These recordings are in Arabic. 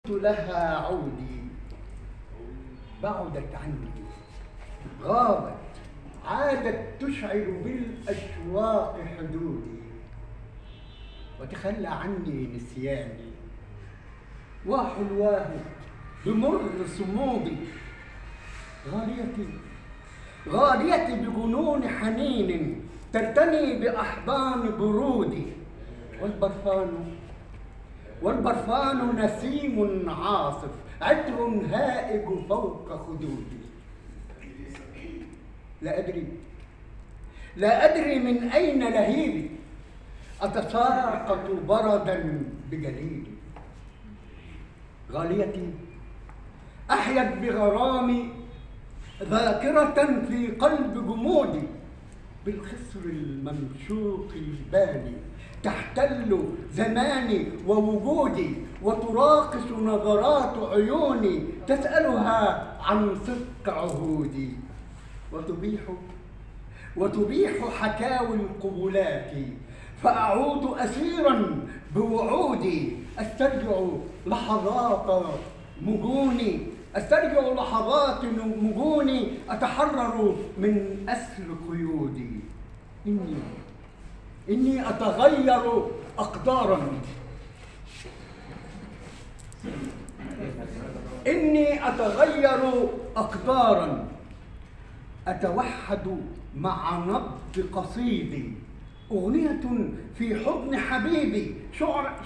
لها عودي بعدت عني، غابت عادت تشعر بالأشواق حدودي، وتخلى عني نسياني وحلواه بمر صمودي. غاليتي بجنون حنين ترتني بأحضان برودي، والبرفان نسيم عاصف عطر هائج فوق خدودي. لا أدري من أين لهيبي أتساقط بردا بجليدي. غاليتي أحيت بغرامي ذاكرة في قلب جمودي، بالخصر الممشوق البالي تحتل زماني ووجودي، وتراقص نظرات عيوني تسألها عن صدق عهودي، وتبيح حكاوي القبلات، فأعود أسيرا بوعودي أسترجع لحظات مجوني أتحرر من أسر قيودي. إني أتغير أقدارا أتوحد مع نبض قصيدي، أغنية في حضن حبيبي،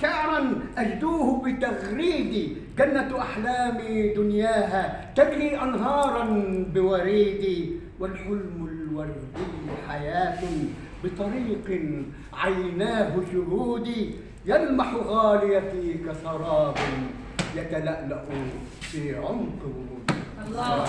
شعرا أجدوه بتغريدي. جنة أحلامي دنياها تجري أنهارا بوريدي، والحلم الوردي حياة بطريق عيناه شهودي. يلمح غاليتي كسراب يتلألأ في عمق وجودي. الله